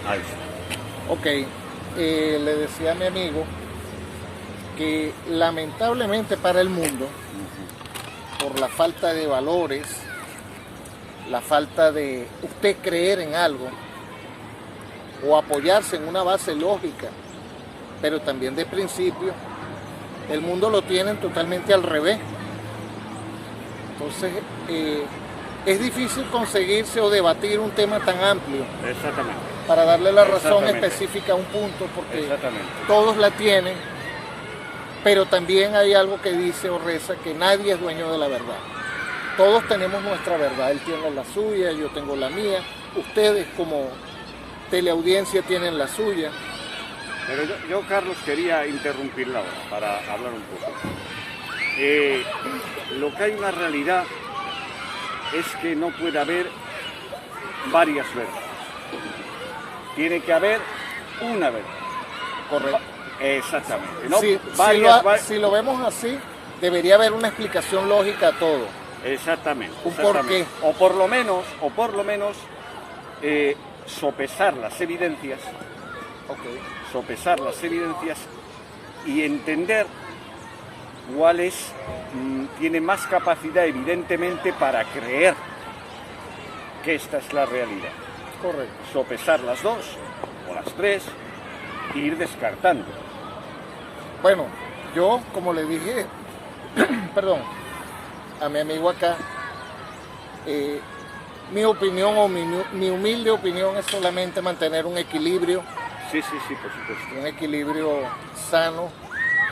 alza. Ok, le decía a mi amigo que lamentablemente para el mundo, por la falta de valores, la falta de usted creer en algo o apoyarse en una base lógica, pero también de principio, el mundo lo tienen totalmente al revés. Entonces, es difícil conseguirse o debatir un tema tan amplio. Exactamente. Para darle la razón específica a un punto, porque todos la tienen, pero también hay algo que dice o reza que nadie es dueño de la verdad. Todos tenemos nuestra verdad, él tiene la suya, yo tengo la mía, ustedes como teleaudiencia tienen la suya. Pero yo Carlos, quería interrumpirla ahora para hablar un poco. Lo que hay una realidad es que no puede haber varias verdades. Tiene que haber una verdad. Correcto. Exactamente. ¿No? Si lo vemos así, debería haber una explicación lógica a todo. Exactamente. Un porqué. O por lo menos, sopesar las evidencias. Okay. Sopesar las evidencias y entender cuál tiene más capacidad, evidentemente, para creer que esta es la realidad. Correcto. Sopesar las dos o las tres e ir descartando. Bueno, yo, como le dije, perdón, a mi amigo acá, mi opinión o mi humilde opinión es solamente mantener un equilibrio. Sí, por supuesto. Un equilibrio sano,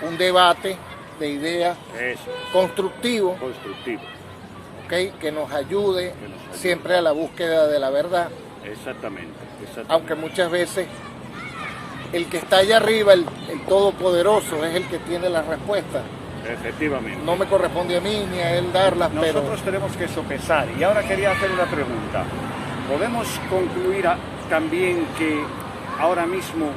un debate de ideas constructivo. ¿Okay? Que nos ayude siempre a la búsqueda de la verdad. Exactamente. Aunque muchas veces el que está allá arriba, el todopoderoso, es el que tiene las respuestas. Efectivamente. No me corresponde a mí ni a él darlas, Nosotros tenemos que sopesar. Y ahora quería hacer una pregunta. ¿Podemos concluir también que ahora mismo,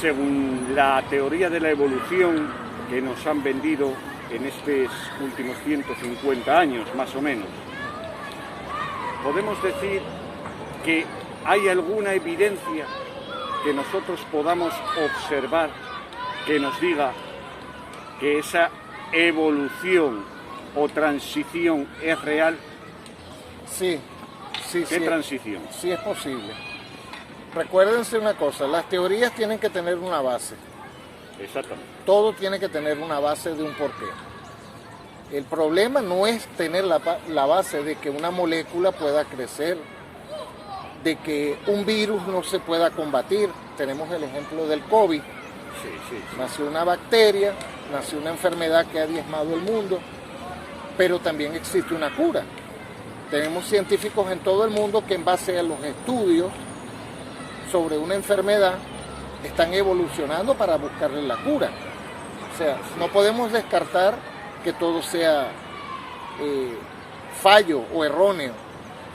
según la teoría de la evolución que nos han vendido en estos últimos 150 años, más o menos, podemos decir que hay alguna evidencia que nosotros podamos observar que nos diga que esa evolución o transición es real? Sí. ¿Qué transición? Sí es posible. Recuérdense una cosa, las teorías tienen que tener una base. Exactamente. Todo tiene que tener una base de un porqué. El problema no es tener la base de que una molécula pueda crecer, de que un virus no se pueda combatir. Tenemos el ejemplo del COVID. Sí. Nació una bacteria, nació una enfermedad que ha diezmado el mundo, pero también existe una cura. Tenemos científicos en todo el mundo que en base a los estudios sobre una enfermedad están evolucionando para buscarle la cura. O sea, no podemos descartar que todo sea fallo o erróneo.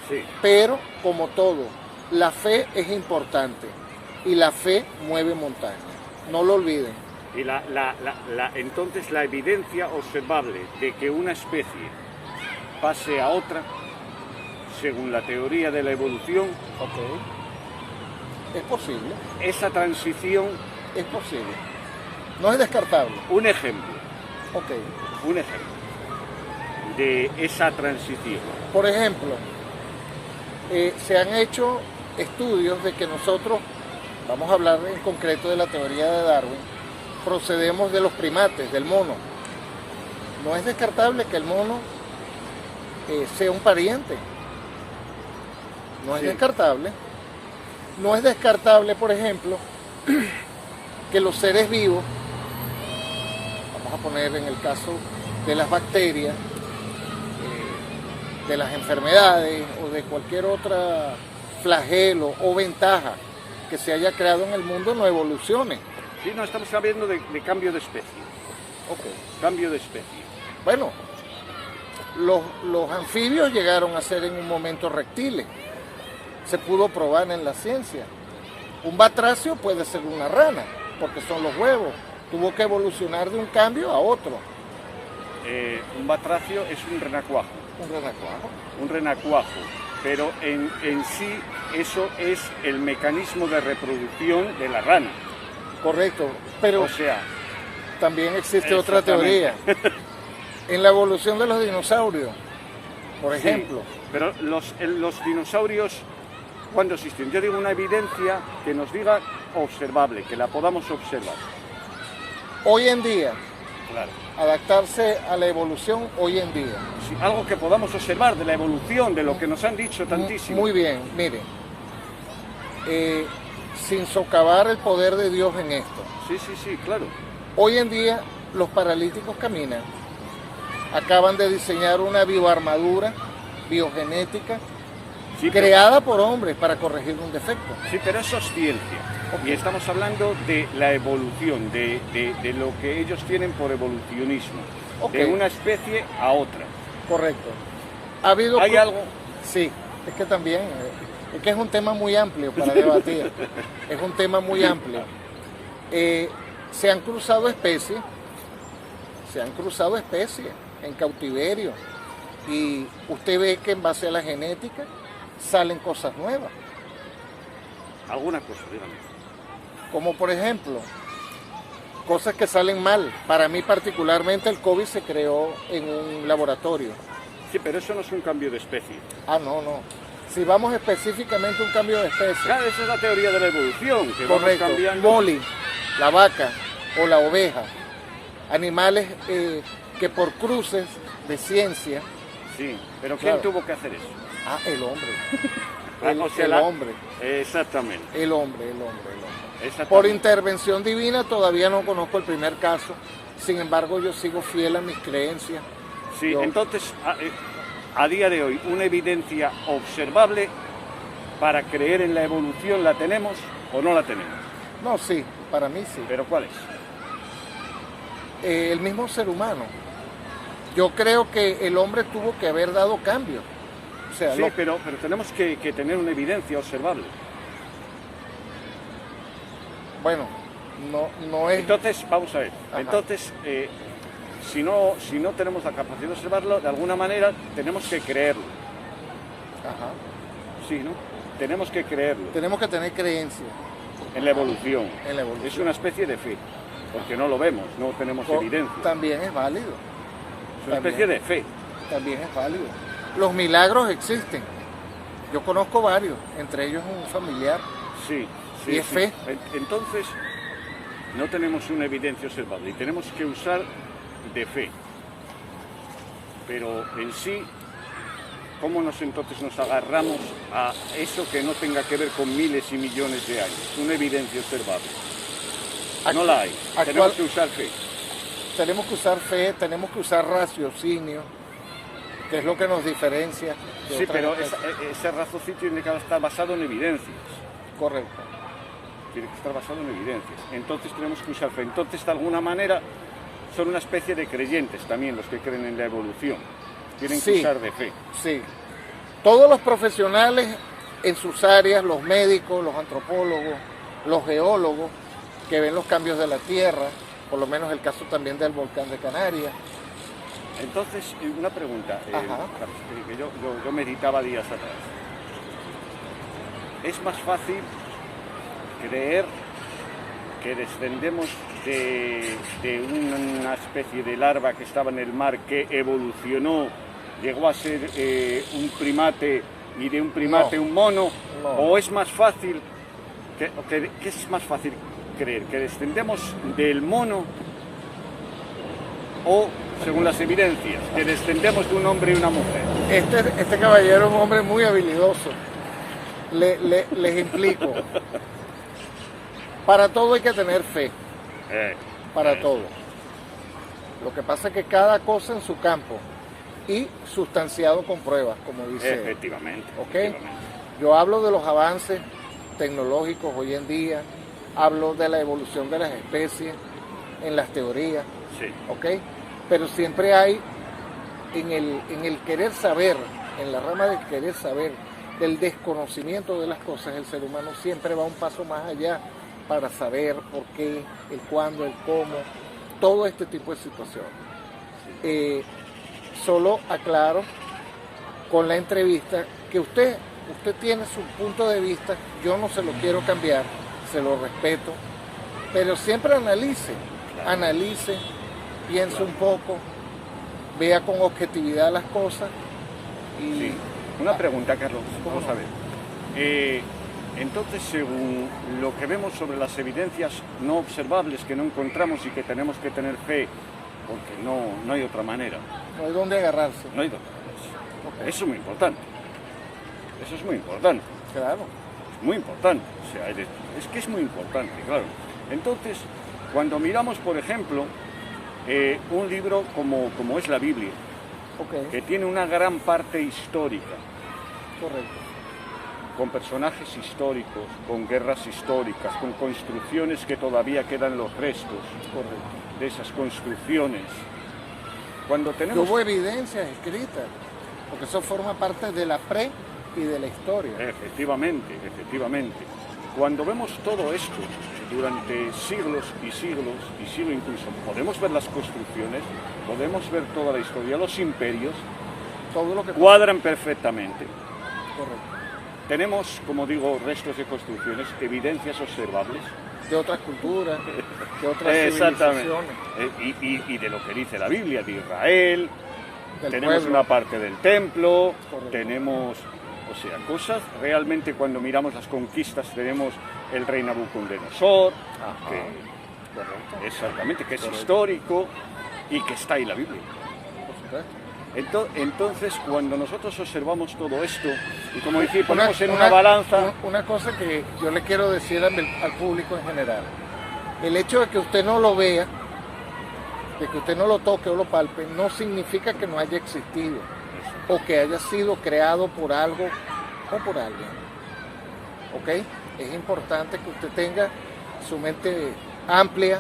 Sí. Pero, como todo, la fe es importante y la fe mueve montañas. No lo olviden. Y entonces la evidencia observable de que una especie pase a otra, según la teoría de la evolución, es posible. Esa transición es posible. No es descartable. Un ejemplo. Un ejemplo de esa transición. Por ejemplo, se han hecho estudios de que nosotros, vamos a hablar en concreto de la teoría de Darwin, procedemos de los primates, del mono. No es descartable que el mono sea un pariente. No es descartable. No es descartable, por ejemplo, que los seres vivos, vamos a poner en el caso de las bacterias, de las enfermedades o de cualquier otra flagelo o ventaja que se haya creado en el mundo, no evolucione. Sí, no, estamos hablando de cambio de especie. Cambio de especie. Bueno, los anfibios llegaron a ser en un momento reptiles. Se pudo probar en la ciencia. Un batracio puede ser una rana, porque son los huevos. Tuvo que evolucionar de un cambio a otro. Un batracio es un renacuajo. Un renacuajo. Un renacuajo. pero en sí eso es el mecanismo de reproducción de la rana. Correcto, pero O sea, también existe otra teoría. En la evolución de los dinosaurios, por sí, ejemplo, pero los dinosaurios, ¿cuándo existen? Yo digo una evidencia que nos diga observable, que la podamos observar. hoy en día, Claro. adaptarse a la evolución hoy en día. Sí, algo que podamos observar de la evolución, de lo que nos han dicho tantísimo. Muy bien, miren, sin socavar el poder de Dios en esto. Sí, claro. Hoy en día los paralíticos caminan. Acaban de diseñar una bioarmadura biogenética Sí, pero- creada por hombres para corregir un defecto. Sí, pero eso es ciencia. Ok. Y estamos hablando de la evolución, de lo que ellos tienen por evolucionismo. Ok. De una especie a otra. Correcto. ¿Ha habido ¿Hay algo? Sí, es que también, es que es un tema muy amplio para debatir. Es un tema muy amplio. Se han cruzado especies en cautiverio y usted ve que en base a la genética salen cosas nuevas, Alguna cosa, dígame. como por ejemplo cosas que salen mal. Para mí particularmente el COVID se creó en un laboratorio. Sí, pero eso no es un cambio de especie. Ah, no. Si vamos específicamente a un cambio de especie, Claro, esa es la teoría de la evolución, que vamos correcto, cambiando. Molly, la vaca o la oveja, animales que por cruces de ciencia, Sí, pero ¿quién Claro. tuvo que hacer eso? el hombre, O sea, el hombre, Exactamente. el hombre. Por Exactamente. intervención divina todavía no conozco el primer caso, sin embargo yo sigo fiel a mis creencias. Sí, Yo- entonces, a día de hoy, una evidencia observable para creer en la evolución, ¿la tenemos o no la tenemos? No, sí, para mí sí. ¿Pero cuál es? El mismo ser humano. Yo creo que el hombre tuvo que haber dado cambios. O sea, Sí, lo- pero tenemos que tener una evidencia observable. bueno, no es... Entonces, vamos a ver. Ajá. Entonces, si no tenemos la capacidad de observarlo, de alguna manera tenemos que creerlo. Ajá. Sí, ¿no? Tenemos que creerlo Tenemos que tener creencia en la evolución. en la evolución. Es una especie de fe, porque no lo vemos, no tenemos evidencia. También es válido. Es una especie de fe. También es válido. Los milagros existen. Yo conozco varios, entre ellos un familiar. Sí, sí. Y es sí. fe. Entonces, no tenemos una evidencia observable y tenemos que usar de fe. Pero en sí, ¿cómo entonces nos agarramos a eso que no tenga que ver con miles y millones de años? Una evidencia observable. No la hay. Actual- Tenemos que usar fe. Tenemos que usar fe, tenemos que usar raciocinio, que es lo que nos diferencia. de Sí, otras pero especies. ese raciocinio tiene que estar basado en evidencias. Correcto. Tiene que estar basado en evidencias. Entonces tenemos que usar fe. Entonces, de alguna manera, son una especie de creyentes también los que creen en la evolución. Tienen que Sí. usar de fe. Sí. Todos los profesionales en sus áreas, los médicos, los antropólogos, los geólogos, que ven los cambios de la Tierra, por lo menos el caso también del volcán de Canarias. Entonces, una pregunta, Ajá. Carlos, que yo meditaba días atrás. ¿Es más fácil creer que descendemos de una especie de larva que estaba en el mar, que evolucionó, llegó a ser un primate y de un primate No. un mono? No. ¿O es más fácil, ¿qué es más fácil creer? ¿Que descendemos del mono o, según las evidencias, que descendemos de un hombre y una mujer? Este caballero es un hombre muy habilidoso. Les implico. Para todo hay que tener fe, para todo. Lo que pasa es que cada cosa en su campo y sustanciado con pruebas, como dice. Efectivamente. ¿Ok? efectivamente. Yo hablo de los avances tecnológicos hoy en día, hablo de la evolución de las especies en las teorías, Sí. ¿ok? Pero siempre hay en el querer saber, en la rama del querer saber, del desconocimiento de las cosas, el ser humano siempre va un paso más allá para saber por qué, el cuándo, el cómo, todo este tipo de situaciones. Solo aclaro con la entrevista que usted tiene su punto de vista, yo no se lo quiero cambiar, se lo respeto, pero siempre analice, piense un poco, vea con objetividad las cosas. Y Sí. Una pregunta, Carlos, ¿Cómo vamos no? a ver. Entonces, según lo que vemos sobre las evidencias no observables que no encontramos y que tenemos que tener fe, porque no hay otra manera, no hay dónde agarrarse. no hay otra manera. Ok. Eso es muy importante. Eso es muy importante. Claro, Muy importante. O sea, es que es muy importante, claro. Entonces, cuando miramos, por ejemplo, un libro como es la Biblia, ok, que tiene una gran parte histórica, correcto. con personajes históricos, con guerras históricas, con construcciones que todavía quedan los restos Correcto. de esas construcciones. Cuando Que tenemos... hubo evidencias escritas, porque eso forma parte de la pre y de la historia. Efectivamente, efectivamente. Cuando vemos todo esto durante siglos y siglos y siglos incluso, podemos ver las construcciones, podemos ver toda la historia, los imperios Todo lo que cuadran perfectamente. correcto. Tenemos, como digo, restos de construcciones, evidencias observables. De otras culturas, de otras Exactamente. civilizaciones, Y de lo que dice la Biblia, de Israel, del tenemos pueblo. una parte del templo, Correcto. tenemos, o sea, cosas, realmente cuando miramos las conquistas tenemos el rey Nabucodonosor, Ajá. que Correcto, exactamente, que es Correcto. histórico y que está ahí la Biblia. por supuesto. Entonces, cuando nosotros observamos todo esto, y como decía, ponemos en una balanza... Una cosa que yo le quiero decir al público en general. El hecho de que usted no lo vea, de que usted no lo toque o lo palpe, no significa que no haya existido o que haya sido creado por algo o por alguien. ¿Ok? Es importante que usted tenga su mente amplia,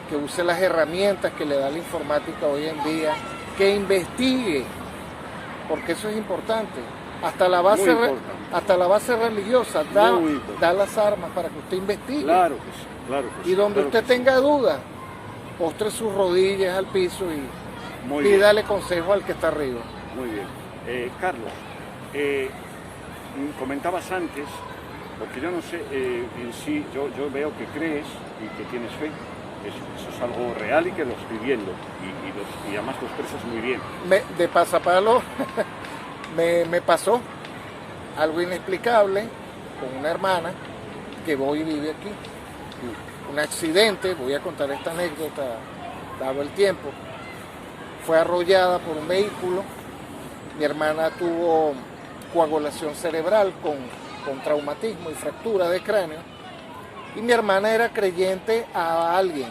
que use las herramientas que le da la informática hoy en día, que investigue, porque eso es importante. Hasta la base, Muy importante. hasta la base religiosa da, Muy importante. da las armas para que usted investigue. Claro que sí, claro que sí. Y donde claro usted que sí. tenga dudas, postre sus rodillas al piso y Muy bien. pídale consejo al que está arriba. Muy bien. Carlos, comentabas antes, porque yo no sé, en sí, yo veo que crees y que tienes fe. Eso es algo real y que lo estoy viendo. Y además lo expresas muy bien. De pasapalo me pasó algo inexplicable con una hermana que voy y vive aquí. Un accidente, voy a contar esta anécdota dado el tiempo. Fue arrollada por un vehículo. Mi hermana tuvo coagulación cerebral con traumatismo y fractura de cráneo. Y mi hermana era creyente a alguien.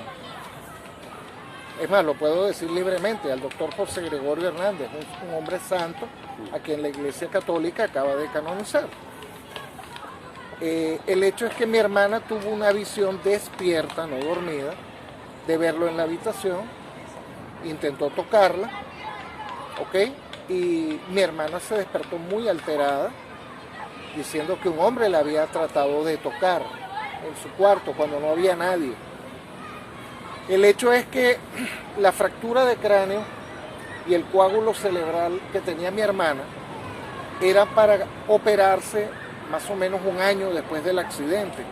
Es más, lo puedo decir libremente, al doctor José Gregorio Hernández, un hombre santo a quien la Iglesia Católica acaba de canonizar. El hecho es que mi hermana tuvo una visión despierta, no dormida, de verlo en la habitación, intentó tocarla, ¿ok? Y mi hermana se despertó muy alterada, diciendo que un hombre la había tratado de tocar en su cuarto cuando no había nadie. El hecho es que la fractura de cráneo y el coágulo cerebral que tenía mi hermana era para operarse más o menos un año después del accidente.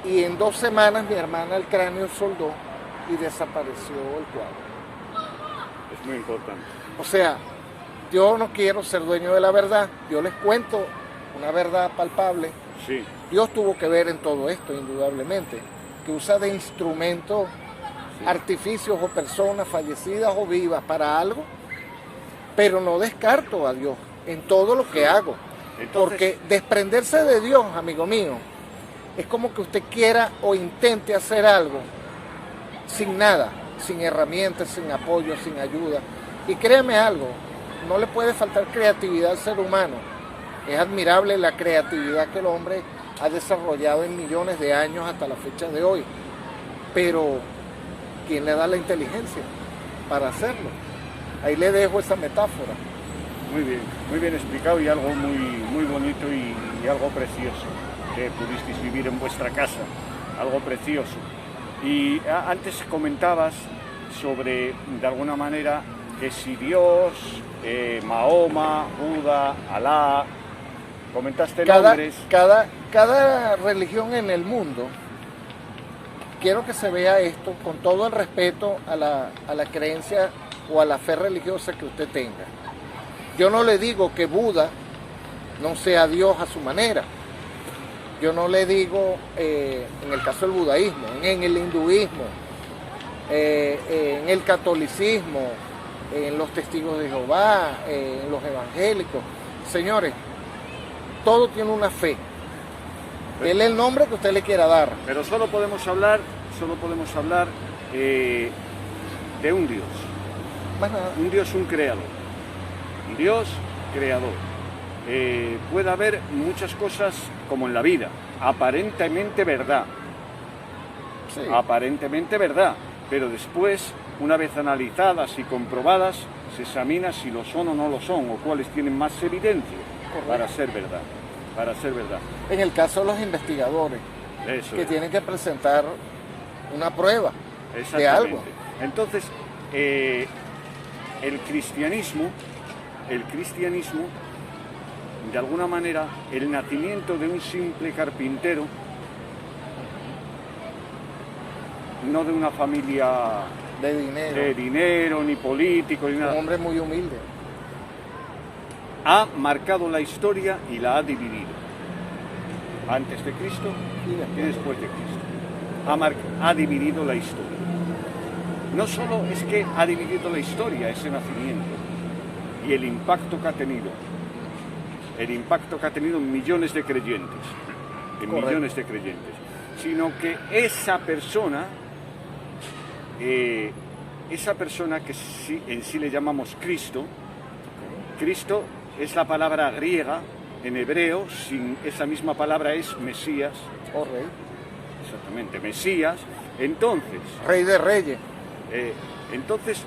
Y en 2 semanas mi hermana el cráneo soldó y desapareció el coágulo. Es muy importante. O sea, yo no quiero ser dueño de la verdad, yo les cuento una verdad palpable. Sí, Dios tuvo que ver en todo esto, indudablemente, que usa de instrumento artificios o personas fallecidas o vivas para algo, pero no descarto a Dios en todo lo que hago. Entonces- Porque desprenderse de Dios, amigo mío, es como que usted quiera o intente hacer algo sin nada, sin herramientas, sin apoyo, sin ayuda. Y créame algo, no le puede faltar creatividad al ser humano. Es admirable la creatividad que el hombre ha desarrollado en millones de años hasta la fecha de hoy. Pero, ¿quién le da la inteligencia para hacerlo? Ahí le dejo esa metáfora. muy bien explicado y algo muy bonito y algo precioso que pudisteis vivir en vuestra casa, algo precioso. Y antes comentabas sobre, de alguna manera, que si Dios, Mahoma, Buda, Alá, comentaste nombres. Cada religión en el mundo, quiero que se vea esto con todo el respeto a la creencia o a la fe religiosa que usted tenga. Yo no le digo que Buda no sea Dios a su manera. Yo no le digo, en el caso del budaísmo, en el hinduismo, en el catolicismo, en los testigos de Jehová, en los evangélicos. Señores, todo tiene una fe. Dele el nombre que usted le quiera dar. Pero solo podemos hablar de un Dios. Más nada. Un Dios, un creador. Un Dios creador. Puede haber muchas cosas como en la vida, aparentemente verdad. Sí. Aparentemente verdad, pero después, una vez analizadas y comprobadas, se examina si lo son o no lo son, o cuáles tienen más evidencia. Correcto. Para ser verdad. Para ser verdad. En el caso de los investigadores, Eso que es. tienen que presentar una prueba de Exactamente. algo. Entonces, el cristianismo, de alguna manera, el nacimiento de un simple carpintero, no de una familia De dinero. ni político, ni Un nada, hombre muy humilde. ha marcado la historia y la ha dividido. Antes de Cristo Y y después. después de Cristo. Ha dividido la historia. No solo es que ha dividido la historia, ese nacimiento, y el impacto que ha tenido. El impacto que ha tenido en millones de creyentes. En Correcto. millones de creyentes. Sino que esa persona que en sí le llamamos Cristo, Cristo es la palabra griega, en hebreo, sin esa misma palabra es Mesías, Oh, rey. exactamente, Mesías. Entonces, Rey de reyes. entonces,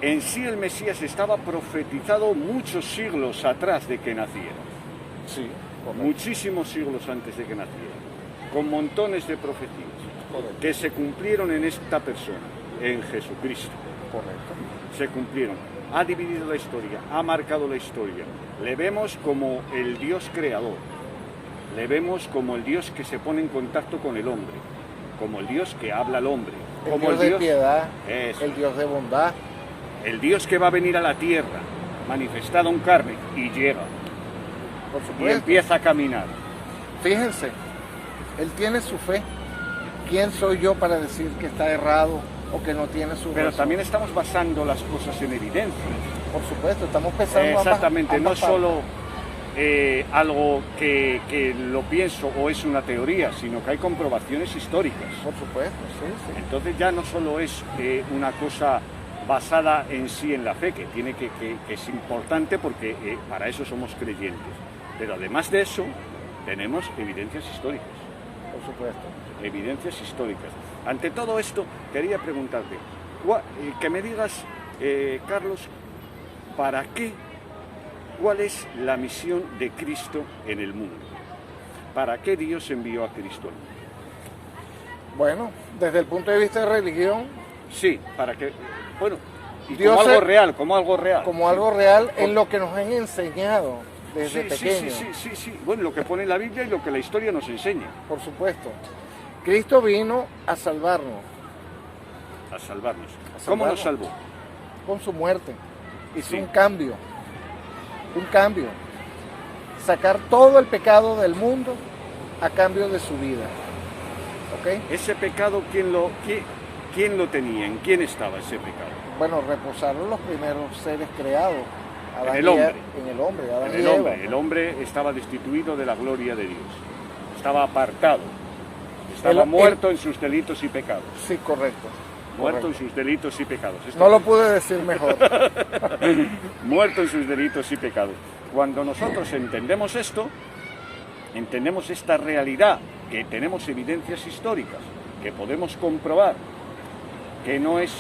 en sí el Mesías estaba profetizado muchos siglos atrás de que naciera, Sí, correcto. muchísimos siglos antes de que naciera, con montones de profecías Correcto. que se cumplieron en esta persona, en Jesucristo. Correcto. Se cumplieron. Ha dividido la historia, ha marcado la historia. Le vemos como el Dios creador, le vemos como el Dios que se pone en contacto con el hombre, como el Dios que habla al hombre, El como Dios de piedad, Eso. el Dios de bondad. El Dios que va a venir a la tierra, manifestado en carne, y llega, Por y supuesto. empieza a caminar. Fíjense, él tiene su fe. ¿Quién soy yo para decir que está errado o que no tiene su Pero razón? también estamos basando las cosas en evidencia. Por supuesto, estamos pensando Exactamente, no ambas solo algo que lo pienso o es una teoría, sino que hay comprobaciones históricas. partes. Por supuesto, sí, sí. Entonces ya no solo es una cosa basada en sí en la fe, que es importante porque para eso somos creyentes. Pero además de eso, tenemos evidencias históricas. Por supuesto. Evidencias históricas. Ante todo esto, quería preguntarte, que me digas, Carlos, ¿para qué? ¿Cuál es la misión de Cristo en el mundo? ¿Para qué Dios envió a Cristo al mundo? Bueno, desde el punto de vista de religión, Sí, para que, bueno, y Dios como algo es- real, como algo real. como algo real, en lo que nos han enseñado desde Sí, pequeños. sí. Bueno, lo que pone la Biblia y lo que la historia nos enseña. Por supuesto. Cristo vino a salvarnos A salvarnos. A ¿Cómo nos salvarnos. salvó? con su muerte. Hizo Sí. un cambio. Un cambio. Sacar todo el pecado del mundo a cambio de su vida. ¿Ok? Ese pecado, ¿quién lo tenía? ¿En quién estaba ese pecado? Bueno, reposaron los primeros seres creados. Adán el y hombre. Eva- En el hombre, Adán En y el Eva. hombre. El hombre estaba destituido de la gloria de Dios. Estaba apartado. Estaba El- muerto en sus delitos y pecados. Sí, correcto. Muerto correcto. en sus delitos y pecados. Esto No lo pude decir mejor. muerto en sus delitos y pecados. Cuando nosotros entendemos esto, entendemos esta realidad, que tenemos evidencias históricas, que podemos comprobar, que no es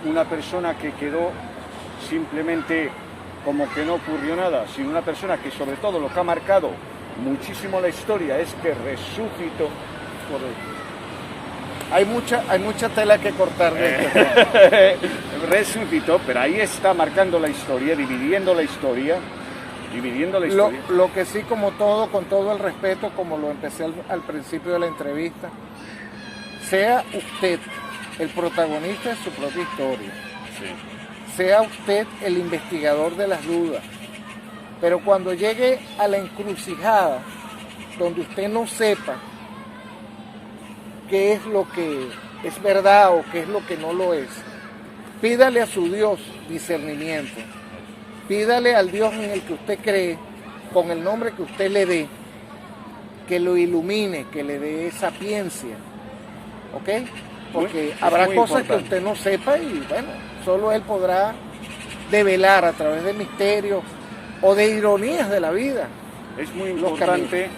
una persona que quedó simplemente como que no ocurrió nada, sino una persona que sobre todo lo que ha marcado muchísimo la historia es que resucitó. Correcto. Hay mucha tela que cortar de este tema. Resucitó, pero ahí está marcando la historia, dividiendo la historia. Lo que sí, como todo, con todo el respeto, como lo empecé al principio de la entrevista, sea usted el protagonista de su propia historia. Sí. Sea usted el investigador de las dudas. Pero cuando llegue a la encrucijada, donde usted no sepa qué es lo que es verdad o qué es lo que no lo es, pídale a su Dios discernimiento. Pídale al Dios en el que usted cree, con el nombre que usted le dé, que lo ilumine, que le dé sapiencia. ¿Ok? Porque habrá cosas que usted no sepa y bueno, solo Él podrá develar a través de misterios o de ironías de la vida. Es muy importante,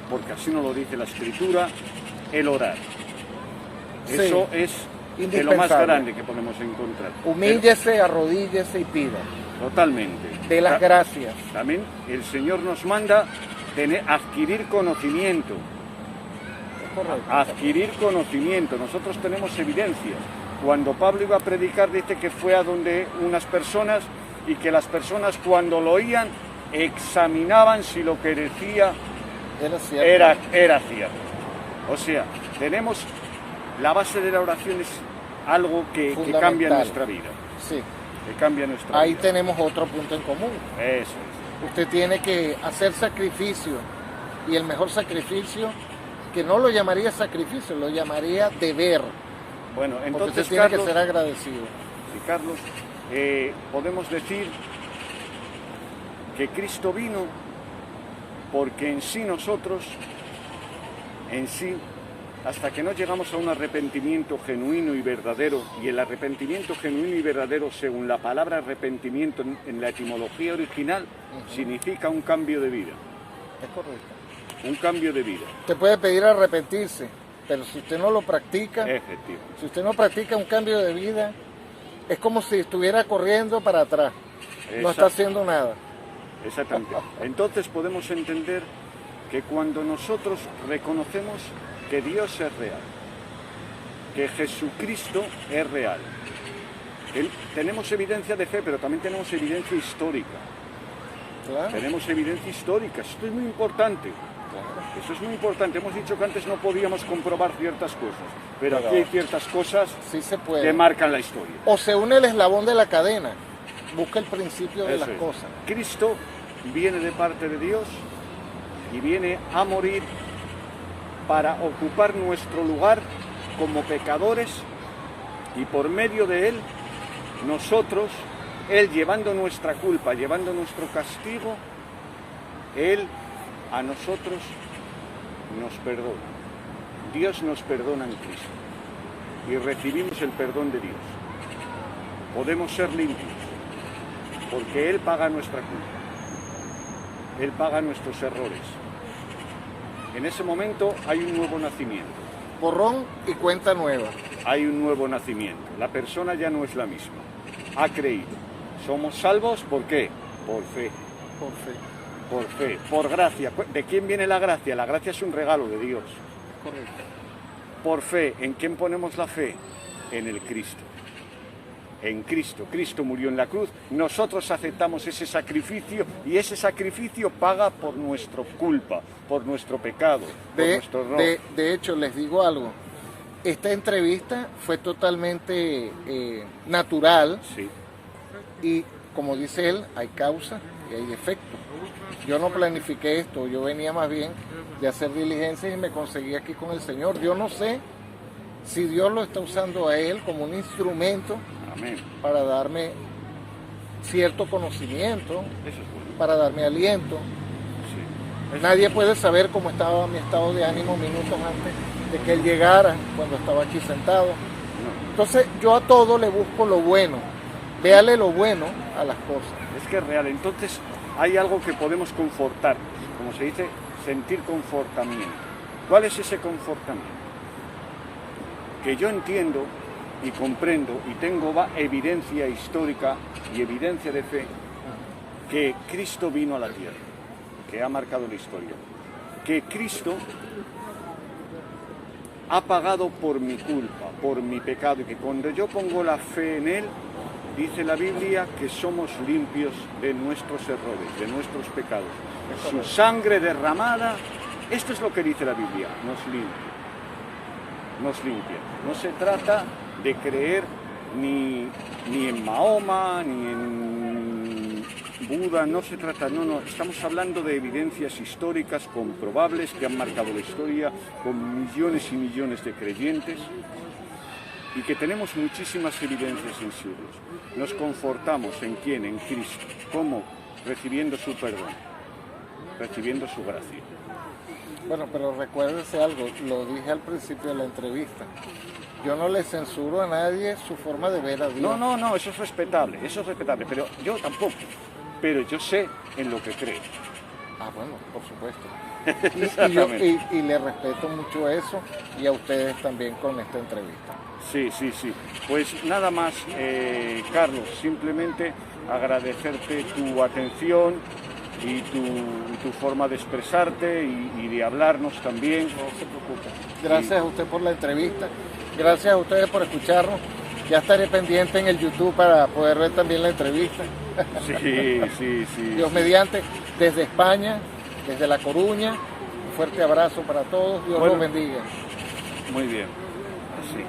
porque así nos lo dice la Escritura, el orar. Eso es de lo más grande que podemos encontrar. Humíllese, arrodíllese y pida. Totalmente. De las gracias. También el Señor nos manda adquirir conocimiento. Correcto. Adquirir conocimiento. Nosotros tenemos evidencia. Cuando Pablo iba a predicar, dice que fue a donde unas personas y que las personas cuando lo oían examinaban si lo que decía era cierto. O sea, tenemos la base de la oración es algo que cambia nuestra vida. Sí. Que cambia nuestra vida. Ahí tenemos otro punto en común. Eso es. Usted tiene que hacer sacrificio y el mejor sacrificio, que no lo llamaría sacrificio, lo llamaría deber. Bueno, entonces usted tiene que ser agradecido. Sí, Carlos, podemos decir que Cristo vino porque en sí nosotros, hasta que no llegamos a un arrepentimiento genuino y verdadero, y el arrepentimiento genuino y verdadero, según la palabra arrepentimiento en la etimología original, significa un cambio de vida. Es correcto. Un cambio de vida. Usted puede pedir arrepentirse, pero si usted no lo practica, si usted no practica un cambio de vida, es como si estuviera corriendo para atrás. No está haciendo nada. Exactamente. Entonces podemos entender que cuando nosotros reconocemos que Dios es real, que Jesucristo es real, tenemos evidencia de fe, pero también tenemos evidencia histórica. Claro. Tenemos evidencia histórica, esto es muy importante. Claro. Eso es muy importante. Hemos dicho que antes no podíamos comprobar ciertas cosas, pero aquí hay ciertas cosas sí se puede, que marcan la historia. O se une el eslabón de la cadena, busca el principio de las cosas. Cristo viene de parte de Dios y viene a morir para ocupar nuestro lugar como pecadores, y por medio de Él, nosotros, Él llevando nuestra culpa, llevando nuestro castigo, Él a nosotros nos perdona. Dios nos perdona en Cristo y recibimos el perdón de Dios. Podemos ser limpios porque Él paga nuestra culpa. Él paga nuestros errores. En ese momento hay un nuevo nacimiento. Borrón y cuenta nueva. Hay un nuevo nacimiento. La persona ya no es la misma. Ha creído. Somos salvos, ¿por qué? Por fe. Por fe. Por fe, por gracia. ¿De quién viene la gracia? La gracia es un regalo de Dios. Correcto. Por fe. ¿En quién ponemos la fe? En el Cristo. En Cristo. Cristo murió en la cruz. Nosotros aceptamos ese sacrificio y ese sacrificio paga por nuestra culpa, por nuestro pecado, por nuestro error. De hecho, les digo algo. Esta entrevista fue totalmente natural. Sí. Y como dice él, hay causa y hay efecto. Yo no planifiqué esto, yo venía más bien de hacer diligencias y me conseguí aquí con el Señor. Yo no sé si Dios lo está usando a él como un instrumento. Amén. Para darme cierto conocimiento, Eso es bueno. para darme aliento. Sí. Nadie puede saber cómo estaba mi estado de ánimo minutos antes de que él llegara, cuando estaba aquí sentado. No. Entonces yo a todo le busco lo bueno, véale lo bueno a las cosas. Es que es real. Entonces hay algo que podemos confortar, como se dice, sentir confortamiento. ¿Cuál es ese confortamiento? Que yo entiendo y comprendo y tengo evidencia histórica y evidencia de fe que Cristo vino a la tierra, que ha marcado la historia, que Cristo ha pagado por mi culpa, por mi pecado, y que cuando yo pongo la fe en Él, dice la Biblia que somos limpios de nuestros errores, de nuestros pecados. Su sangre derramada, esto es lo que dice la Biblia, nos limpia. Nos limpia. No se trata de creer ni en Mahoma, ni en Buda, no se trata, no, estamos hablando de evidencias históricas comprobables que han marcado la historia con millones y millones de creyentes y que tenemos muchísimas evidencias en siglos. Nos confortamos en quién, en Cristo, ¿cómo? Recibiendo su perdón, recibiendo su gracia. Bueno, pero recuérdese algo, lo dije al principio de la entrevista. Yo no le censuro a nadie su forma de ver a Dios. No, eso es respetable, pero yo tampoco. Pero yo sé en lo que creo. Ah, bueno, por supuesto. Y le respeto mucho eso y a ustedes también con esta entrevista. Sí. Pues nada más, Carlos, simplemente agradecerte tu atención y tu forma de expresarte y de hablarnos también. No se preocupe. Gracias a usted por la entrevista, gracias a ustedes por escucharnos. Ya estaré pendiente en el YouTube para poder ver también la entrevista. Sí. Dios mediante, desde España, desde La Coruña, un fuerte abrazo para todos, Dios los bendiga. Muy bien, sí.